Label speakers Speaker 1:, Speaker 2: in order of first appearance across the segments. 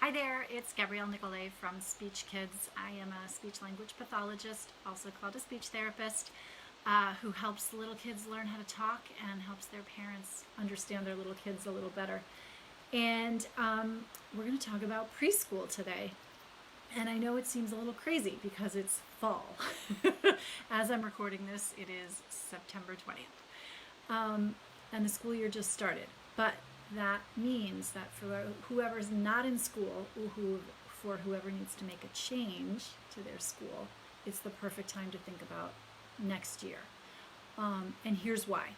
Speaker 1: Hi there, it's Gabrielle Nicolay from SpeechKids. I am a speech language pathologist, also called a speech therapist, who helps little kids learn how to talk and helps their parents understand their little kids a little better. And we're going to talk about preschool today. And I know it seems a little crazy because it's fall. As I'm recording this, it is September 20th. And the school year just started. But that means that for whoever's not in school, or for whoever needs to make a change to their school, it's the perfect time to think about next year. And here's why.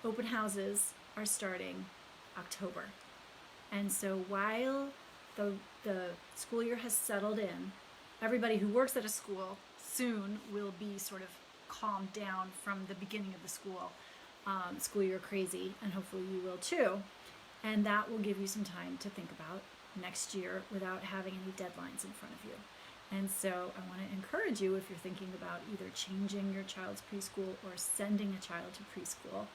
Speaker 1: Open houses are starting October. And so while the school year has settled in, everybody who works at a school soon will be sort of calmed down from the beginning of the school year crazy, and hopefully you will too. And that will give you some time to think about next year without having any deadlines in front of you. And so I want to encourage you, if you're thinking about either changing your child's preschool or sending a child to preschool,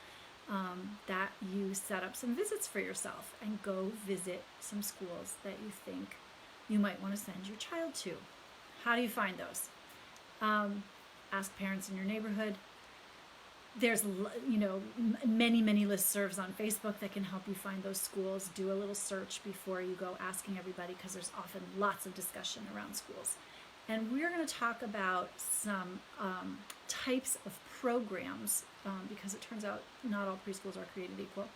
Speaker 1: that you set up some visits for yourself and go visit some schools that you think you might want to send your child to. How do you find those? Ask parents in your neighborhood. There's, many listservs on Facebook that can help you find those schools. Do a little search before you go asking everybody, because there's often lots of discussion around schools. And we're going to talk about some types of programs, because it turns out not all preschools are created equal.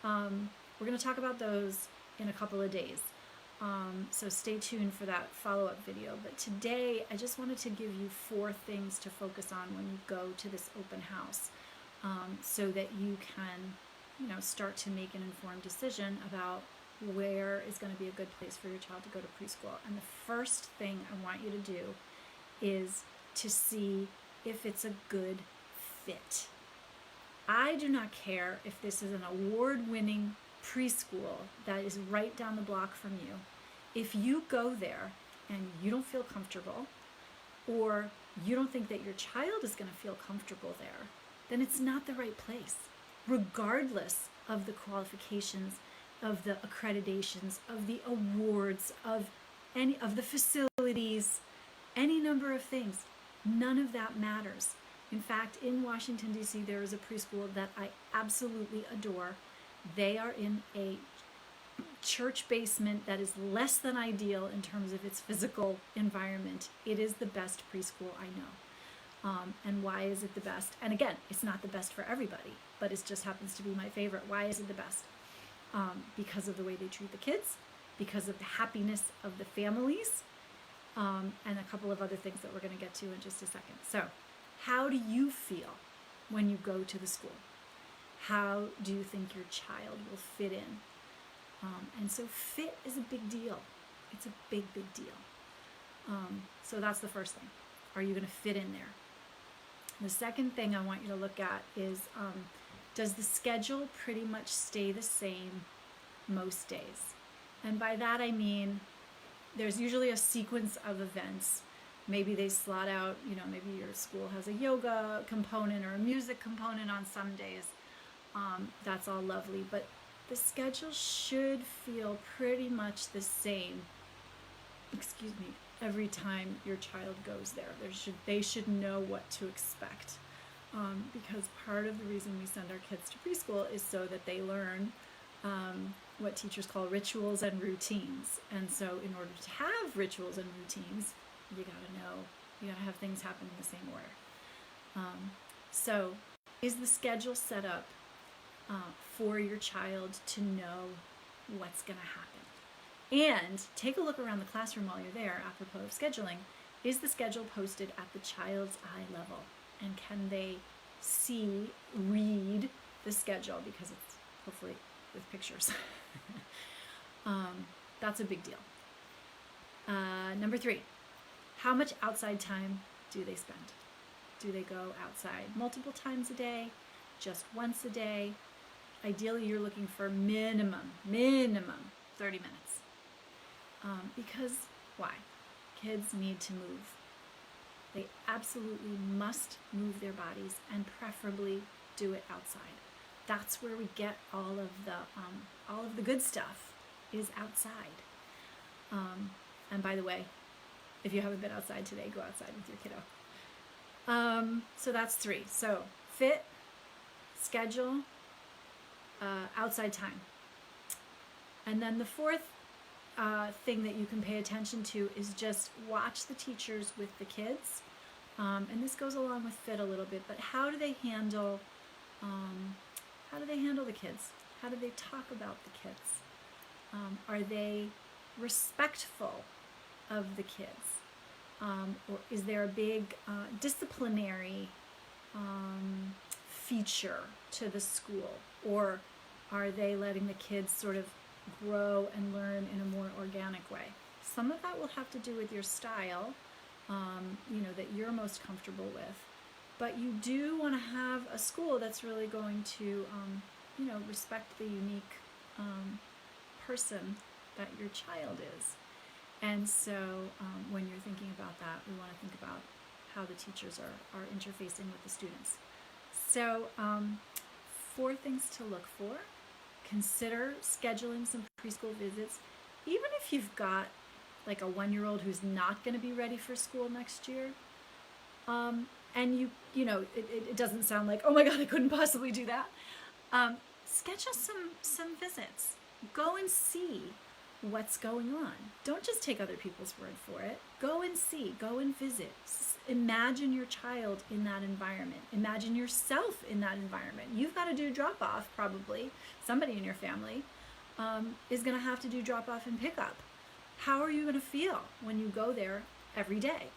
Speaker 1: We're going to talk about those in a couple of days. So stay tuned for that follow-up video. But today, I just wanted to give you 4 things to focus on when you go to this open house, so that you can, start to make an informed decision about where is going to be a good place for your child to go to preschool. And the first thing I want you to do is to see if it's a good fit. I do not care if this is an award-winning preschool that is right down the block from you. If you go there and you don't feel comfortable, or you don't think that your child is going to feel comfortable there, then it's not the right place, regardless of the qualifications, of the accreditations, of the awards, of any of the facilities, any number of things. None of that matters. In fact, in Washington, D.C., there is a preschool that I absolutely adore. They are in a church basement that is less than ideal in terms of its physical environment. It is the best preschool I know. And why is it the best? And again, it's not the best for everybody, but it just happens to be my favorite. Why is it the best? Because of the way they treat the kids, because of the happiness of the families, and a couple of other things that we're going to get to in just a second. So, how do you feel when you go to the school? How do you think your child will fit in? And so fit is a big deal. It's a big deal. So that's the first thing. Are you going to fit in there? The second thing I want you to look at is, does the schedule pretty much stay the same most days? And by that I mean, there's usually a sequence of events. Maybe they slot out, maybe your school has a yoga component or a music component on some days. That's all lovely, but the schedule should feel pretty much the same, every time your child goes there. They should know what to expect, because part of the reason we send our kids to preschool is so that they learn what teachers call rituals and routines. And so in order to have rituals and routines, you gotta have things happen in the same order. So is the schedule set up for your child to know what's going to happen? And take a look around the classroom while you're there, apropos of scheduling. Is the schedule posted at the child's eye level? And can they read the schedule? Because it's hopefully with pictures. That's a big deal. Number 3, how much outside time do they spend? Do they go outside multiple times a day? Just once a day? Ideally, you're looking for minimum 30 minutes. Because why? Kids need to move. They absolutely must move their bodies, and preferably do it outside. That's where we get all of the good stuff, is outside. And by the way, if you haven't been outside today, go outside with your kiddo. So that's 3. So fit, schedule, outside time. And then the 4th thing that you can pay attention to is just watch the teachers with the kids. And this goes along with fit a little bit, but how do they handle the kids? How do they talk about the kids? Are they respectful of the kids? Or is there a big disciplinary feature to the school? Or are they letting the kids sort of grow and learn in a more organic way? Some of that will have to do with your style, that you're most comfortable with. But you do want to have a school that's really going to, respect the unique person that your child is. And so when you're thinking about that, we want to think about how the teachers are interfacing with the students. So 4 things to look for. Consider scheduling some preschool visits. Even if you've got like a 1-year-old who's not going to be ready for school next year, and it doesn't sound like, oh my God, I couldn't possibly do that. Schedule some visits. Go and see what's going on. Don't just take other people's word for it. Go and see, go and visit. Imagine your child in that environment. Imagine yourself in that environment. You've got to do drop-off, probably. Somebody in your family is going to have to do drop-off and pick-up. How are you going to feel when you go there every day?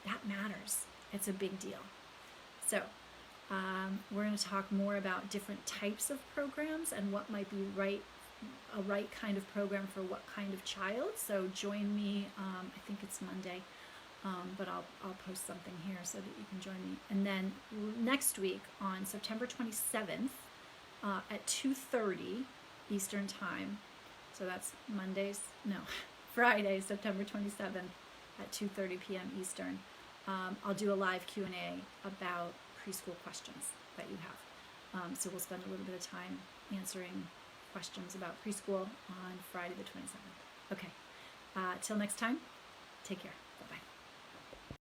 Speaker 1: That matters. It's a big deal. So we're going to talk more about different types of programs and what might be a right kind of program for what kind of child. So join me, I think it's Monday, but I'll post something here so that you can join me. And then next week on September 27th at 2:30 Eastern Time, so that's Friday, September 27th at 2:30 p.m. Eastern, I'll do a live Q&A about preschool questions that you have. So we'll spend a little bit of time answering questions about preschool on Friday the 27th. Okay, till next time, take care.